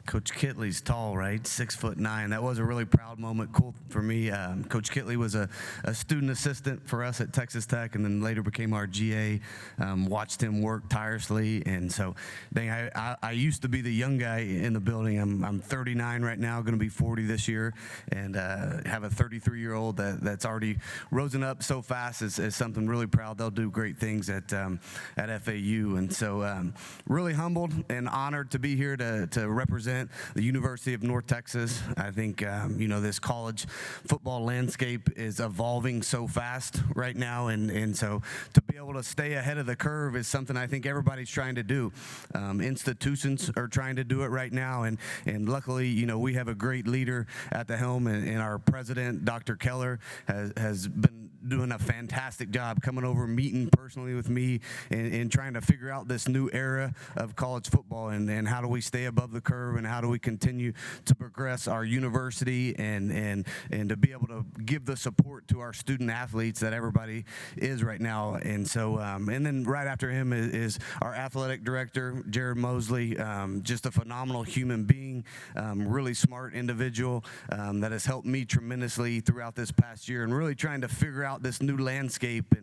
Coach Kitley's tall, right? 6'9". That was a really proud moment. Cool for me. Coach Kitley was a student assistant for us at Texas Tech, and then later became our GA. Watched him work tirelessly, and so, dang, I used to be the young guy in the building. I'm 39 right now, going to be 40 this year, and have a 33-year-old that's already risen up so fast is something really proud. They'll do great things at FAU, and so really humbled and honored to be here to represent the University of North Texas. I think, this college football landscape is evolving so fast right now, and so to be able to stay ahead of the curve is something I think everybody's trying to do. Institutions are trying to do it right now, and luckily, we have a great leader at the helm, and our president, Dr. Keller, has been doing a fantastic job coming over, meeting personally with me, and trying to figure out this new era of college football, and how do we stay above the curve, and how do we continue to progress our university, and to be able to give the support to our student athletes that everybody is right now. And so, and then right after him is our athletic director, Jared Mosley, just a phenomenal human being, really smart individual that has helped me tremendously throughout this past year, and really trying to figure out this new landscape.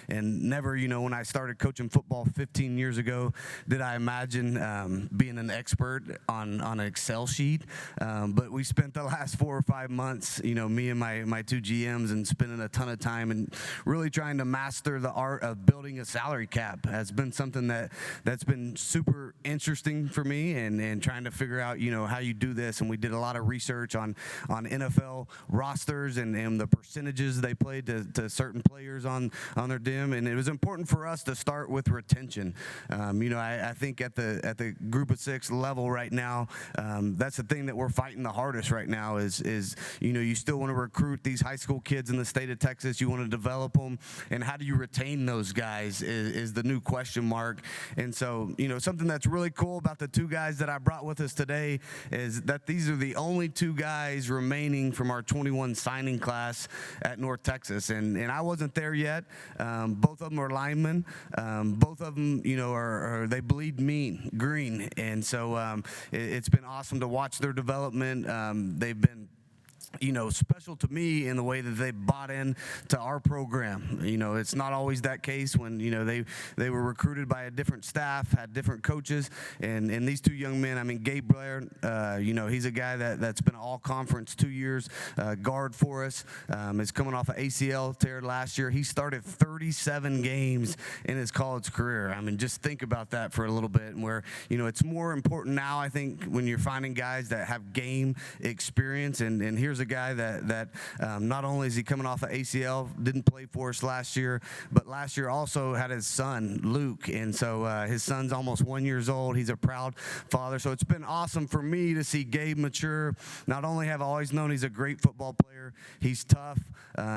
And never, when I started coaching football 15 years ago, did I imagine being an expert on an Excel sheet. But we spent the last 4 or 5 months, me and my two GMs, and spending a ton of time and really trying to master the art of building a salary cap. Has been something that's been super interesting for me, and trying to figure out, how you do this. And we did a lot of research on NFL rosters and the percentages they played to certain players on their dim, and it was important for us to start with retention. I think at the group of 6 level right now, that's the thing that we're fighting the hardest right now is you still want to recruit these high school kids in the state of Texas. You want to develop them, and how do you retain those guys is the new question mark. And so, something that's really cool about the 2 guys that I brought with us today is that these are the only 2 guys remaining from our 21 signing class at North Texas, and I wasn't there yet. Both of them are linemen. Both of them, they bleed green, and so it's been awesome to watch their development. They've been special to me in the way that they bought in to our program. It's not always that case when, they were recruited by a different staff, had different coaches, and these 2 young men, Gabe Blair, he's a guy that's been all conference 2 years, guard for us, is coming off an ACL tear last year. He started 37 games in his college career. Just think about that for a little bit, and where, it's more important now, I think, when you're finding guys that have game experience, and here's a guy that not only is he coming off of ACL, didn't play for us last year, but last year also had his son, Luke, and so his son's almost 1 year old. He's a proud father, so it's been awesome for me to see Gabe mature. Not only have I always known he's a great football player, he's tough,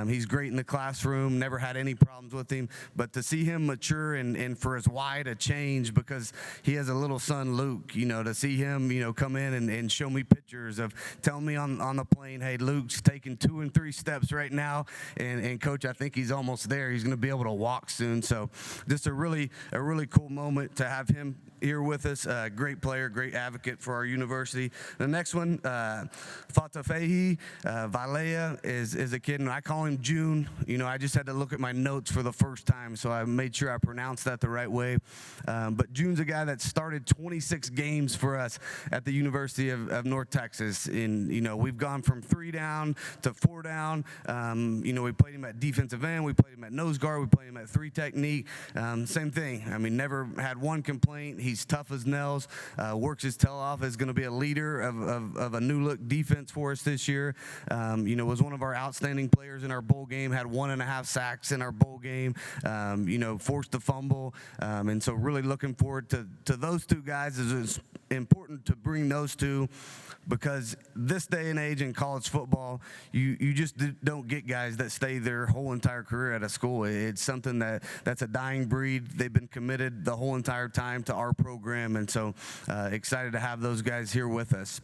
he's great in the classroom, never had any problems with him, but to see him mature and for his why to change because he has a little son, Luke, to see him, come in and show me pictures of telling me on the plane, hey, Luke's taking 2 and 3 steps right now, and Coach, I think he's almost there. He's going to be able to walk soon. So just a really cool moment to have him here with us. Great player, great advocate for our university. The next one, Fatafehi Valea is a kid, and I call him June. I just had to look at my notes for the first time, so I made sure I pronounced that the right way. But June's a guy that started 26 games for us at the University of North Texas. We've gone from 3 down to 4 down. We played him at defensive end. We played him at nose guard. We played him at 3 technique. Same thing. Never had one complaint. He's tough as nails. Works his tail off. Is going to be a leader of a new look defense for us this year. Was one of our outstanding players in our bowl game. Had 1.5 sacks in our bowl game. Forced a fumble. And so really looking forward to those 2 guys. It's important to bring those 2 because this day and age in college football, you just don't get guys that stay their whole entire career at a school. It's something that's a dying breed. They've been committed the whole entire time to our program, and so excited to have those guys here with us.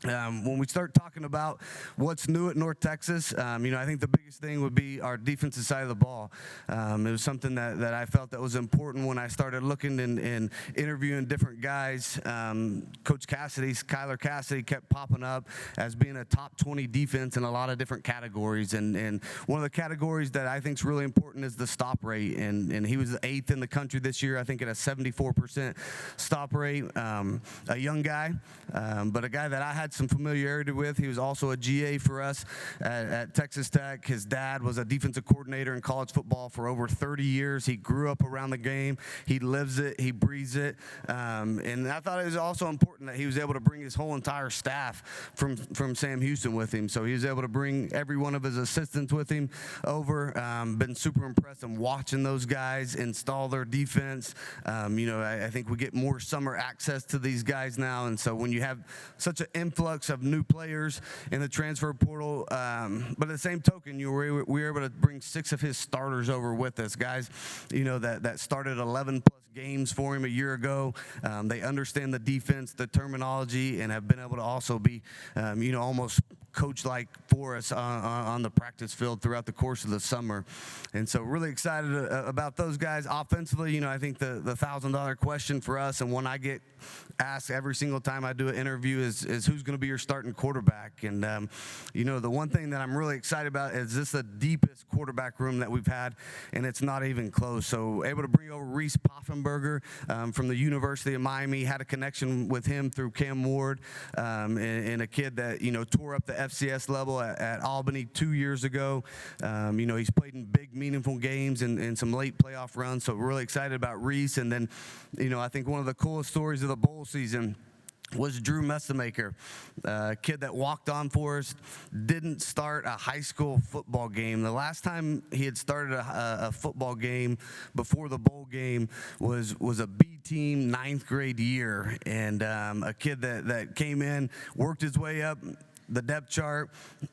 When we start talking about what's new at North Texas, I think the biggest thing would be our defensive side of the ball. It was something that I felt that was important when I started looking and interviewing different guys. Coach Kyler Cassidy kept popping up as being a top 20 defense in a lot of different categories. And one of the categories that I think is really important is the stop rate. And he was the 8th in the country this year, I think at a 74% stop rate. A young guy, but a guy that I had some familiarity with. He was also a GA for us at Texas Tech. His dad was a defensive coordinator in college football for over 30 years. He grew up around the game. He lives it. He breathes it. And I thought it was also important that he was able to bring his whole entire staff from Sam Houston with him. So he was able to bring every one of his assistants with him over. Been super impressed in watching those guys install their defense. I think we get more summer access to these guys now. And so when you have such an influx of new players in the transfer portal, but at the same token, we were able to bring 6 of his starters over with us, guys, that started 11 plus games for him a year ago. They understand the defense, the terminology, and have been able to also be, almost coach-like for us on the practice field throughout the course of the summer. And so really excited about those guys. Offensively, I think the $1,000 question for us, and one I get asked every single time I do an interview, is who's going to be your starting quarterback? And, the one thing that I'm really excited about is this the deepest quarterback room that we've had, and it's not even close. So able to bring over Reese Poffenberger from the University of Miami, had a connection with him through Cam Ward, and a kid that, tore up the FCS level at Albany 2 years ago. He's played in big, meaningful games and some late playoff runs, so really excited about Reese. And then, I think one of the coolest stories of the bowl season was Drew Messamaker, a kid that walked on for us, didn't start a high school football game. The last time he had started a football game before the bowl game was a B team 9th grade year, and a kid that came in, worked his way up the depth chart,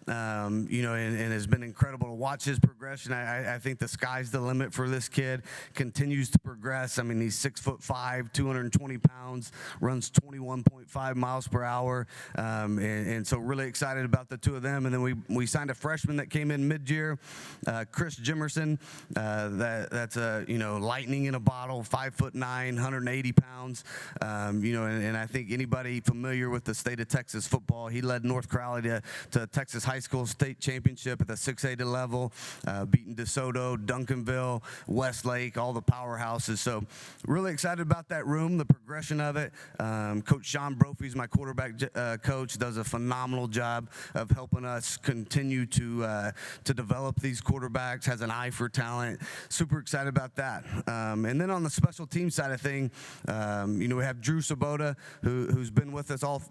and has been incredible to watch his progression. I think the sky's the limit for this kid. Continues to progress. I mean, he's 6'5", 220 pounds, runs 21.5 miles per hour, and so really excited about the two of them. And then we signed a freshman that came in mid-year, Chris Jimerson. That's a lightning in a bottle, 5'9", 180 pounds. And I think anybody familiar with the state of Texas football, he led North Carolina to Texas High School State Championship at the 6A level, beating DeSoto, Duncanville, Westlake, all the powerhouses. So really excited about that room, the progression of it. Coach Sean Brophy's my quarterback coach, does a phenomenal job of helping us continue to develop these quarterbacks, has an eye for talent. Super excited about that. And then on the special team side of thing, we have Drew Sabota, who's been with us all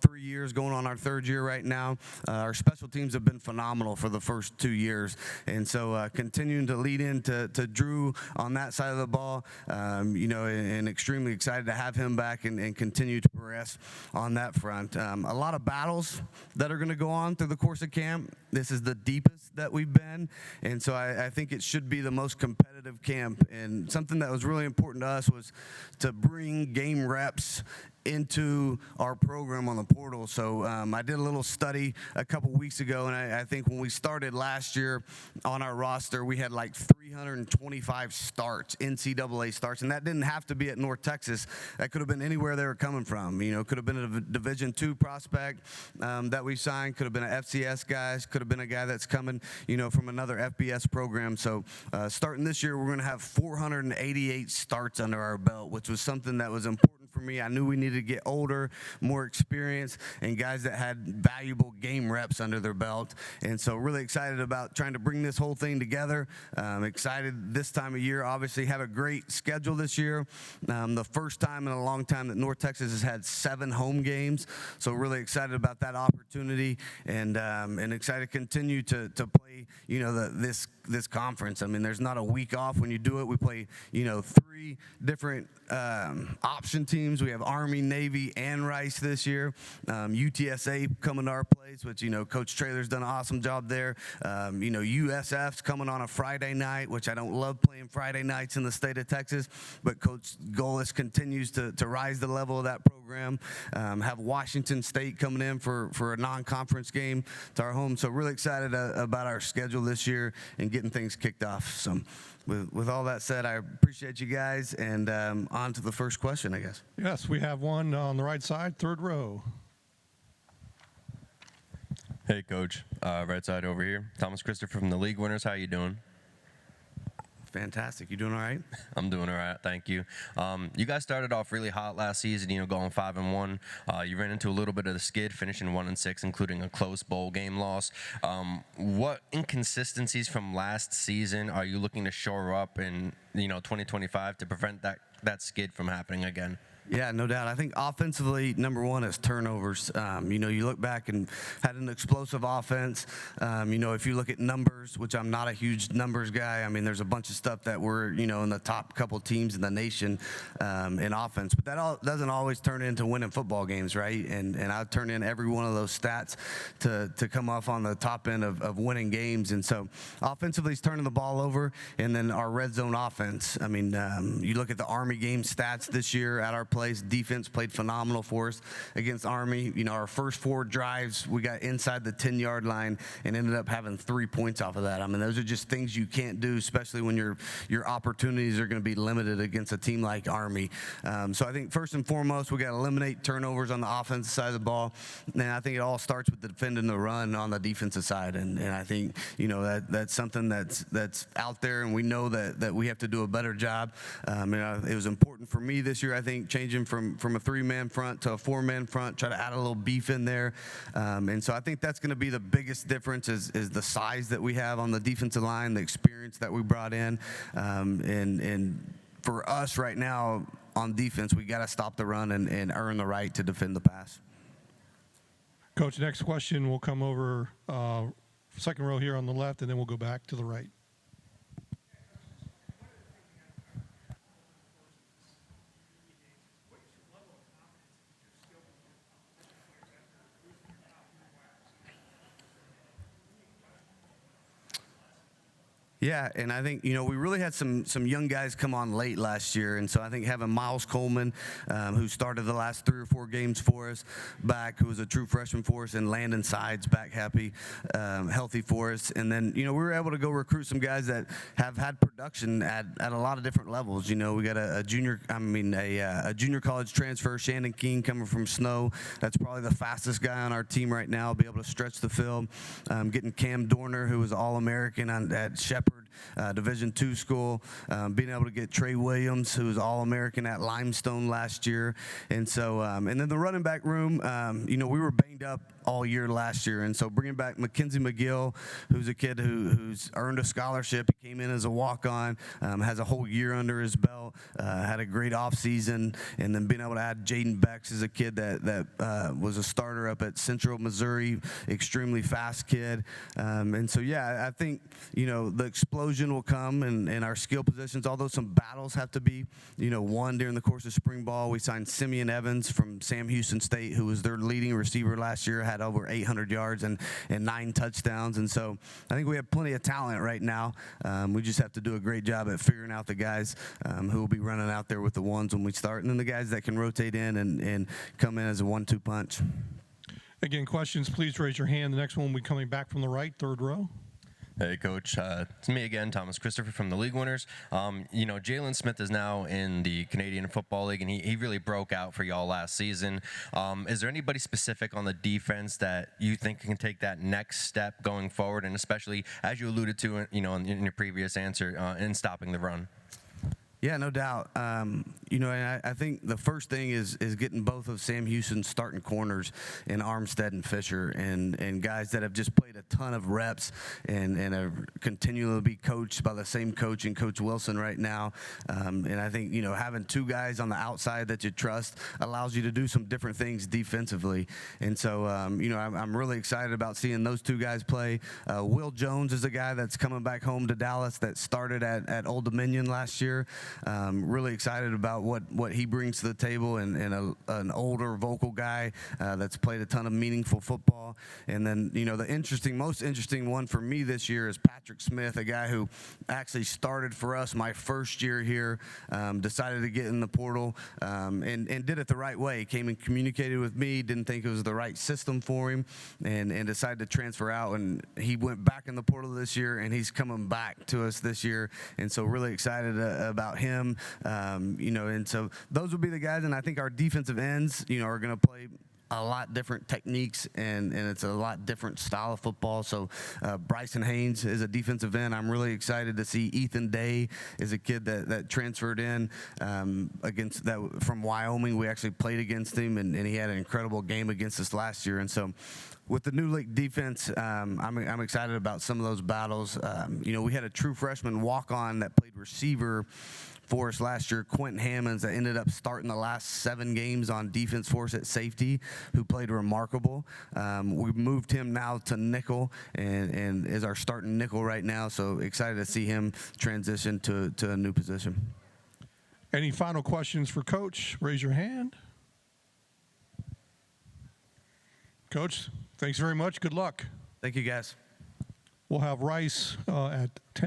3 years, going on our 3rd year right now. Our special teams have been phenomenal for the first 2 years, and so continuing to lead into Drew on that side of the ball, and extremely excited to have him back and continue to progress on that front. A lot of battles that are going to go on through the course of camp. This is the deepest that we've been, and so I think it should be the most competitive camp. And something that was really important to us was to bring game reps into our program on the portal. So I did a little study a couple weeks ago, and I think when we started last year on our roster, we had like 325 starts, NCAA starts, and that didn't have to be at North Texas. That could have been anywhere they were coming from. Could have been a Division II prospect that we signed, could have been an FCS guy, could have been a guy that's coming, from another FBS program. So starting this year, we're going to have 488 starts under our belt, which was something that was important for me. I knew we needed to get older, more experience, and guys that had valuable game reps under their belt. And so really excited about trying to bring this whole thing together. Excited this time of year, obviously have a great schedule this year. The first time in a long time that North Texas has had 7 home games. So really excited about that opportunity, and excited to continue to play, this conference. I mean, there's not a week off when you do it. We play, 3 different option teams. We have Army, Navy, and Rice this year. UTSA coming to our place, which, Coach Traylor's done an awesome job there. USF's coming on a Friday night, which I don't love playing Friday nights in the state of Texas, but Coach Golis continues to rise the level of that program. Have Washington State coming in for a non-conference game to our home. So really excited about our schedule this year and getting things kicked off. So with all that said, I appreciate you guys, and on to the first question, I guess. Yes, we have one on the right side, third row. Hey, Coach. Right side over here. Thomas Christopher from the League Winners. How you doing? Fantastic. You doing all right? I'm doing all right, thank you. You guys started off really hot last season, going 5-1. You ran into a little bit of the skid, finishing 1-6, including a close bowl game loss. What inconsistencies from last season are you looking to shore up in 2025 to prevent that skid from happening again? Yeah, no doubt. I think offensively, number one is turnovers. You look back and had an explosive offense. If you look at numbers, which I'm not a huge numbers guy, I mean, there's a bunch of stuff that we're, in the top couple teams in the nation in offense. But that doesn't always turn into winning football games, right? And I turn in every one of those stats to come off on the top end of winning games. And so offensively, he's turning the ball over. And then our red zone offense. I mean, you look at the Army game stats this year at our place. Defense played phenomenal for us against Army. Our first 4 drives, we got inside the 10-yard line and ended up having 3 points off of that. I mean, those are just things you can't do, especially when your opportunities are going to be limited against a team like Army. So I think first and foremost, we got to eliminate turnovers on the offensive side of the ball. And I think it all starts with defending the run on the defensive side. And I think, that's something that's out there, and we know that we have to do a better job. It was important for me this year, I think, changing from a 3-man front to a 4-man front, try to add a little beef in there. And so I think that's going to be the biggest difference is the size that we have on the defensive line, the experience that we brought in. And for us right now on defense, we got to stop the run and earn the right to defend the pass. Coach, next question will come over second row here on the left, and then we'll go back to the right. Yeah, and I think, we really had some young guys come on late last year, and so I think having Miles Coleman, who started the last 3 or 4 games for us, back, who was a true freshman for us, and Landon Sides back healthy for us. And then, we were able to go recruit some guys that have had production at a lot of different levels. We got a junior college transfer, Shannon King, coming from Snow. That's probably the fastest guy on our team right now, be able to stretch the field. Getting Cam Dorner, who was All-American at Shepherd. Division II school, being able to get Trey Williams, who was All-American at Limestone last year. And so, and then the running back room, we were banged up all year last year. And so bringing back Mackenzie McGill, who's a kid who's earned a scholarship. He came in as a walk-on, has a whole year under his belt, had a great offseason. And then being able to add Jaden Becks as a kid that was a starter up at Central Missouri, extremely fast kid. And so, yeah, I think, the explosion will come in our skill positions, although some battles have to be, won during the course of spring ball. We signed Simeon Evans from Sam Houston State, who was their leading receiver last year, had over 800 yards and 9 touchdowns. And so I think we have plenty of talent right now. We just have to do a great job at figuring out the guys who will be running out there with the ones when we start, and then the guys that can rotate in and come in as a 1-2 punch. Again, questions, please raise your hand. The next one will be coming back from the right, third row. Hey, Coach. It's me again, Thomas Christopher from the League Winners. Jalen Smith is now in the Canadian Football League, and he really broke out for y'all last season. Is there anybody specific on the defense that you think can take that next step going forward, and especially, as you alluded to, in your previous answer, in stopping the run? Yeah, no doubt. And I think the first thing is getting both of Sam Houston's starting corners in Armstead and Fisher, and guys that have just played a ton of reps and are continually be coached by the same coach and Coach Wilson right now. And I think having two guys on the outside that you trust allows you to do some different things defensively. And so I'm really excited about seeing those two guys play. Will Jones is a guy that's coming back home to Dallas that started at Old Dominion last year. Really excited about what he brings to the table, and an older vocal guy that's played a ton of meaningful football. And then the most interesting one for me this year is Patrick Smith, a guy who actually started for us my first year here, decided to get in the portal, and did it the right way. Came and communicated with me, didn't think it was the right system for him, and decided to transfer out. And he went back in the portal this year, and he's coming back to us this year. And so really excited about him. And so those would be the guys. And I think our defensive ends, are going to play a lot different techniques, and it's a lot different style of football. So Bryson Haynes is a defensive end. I'm really excited to see Ethan Day is a kid that transferred in against that from Wyoming. We actually played against him, and he had an incredible game against us last year. And so with the new league defense, I'm excited about some of those battles. We had a true freshman walk-on that played receiver for us last year, Quentin Hammonds, that ended up starting the last 7 games on defense for us at safety, who played remarkable. We've moved him now to nickel, and is our starting nickel right now. So excited to see him transition to a new position. Any final questions for Coach? Raise your hand. Coach, thanks very much. Good luck. Thank you, guys. We'll have Rice at 10.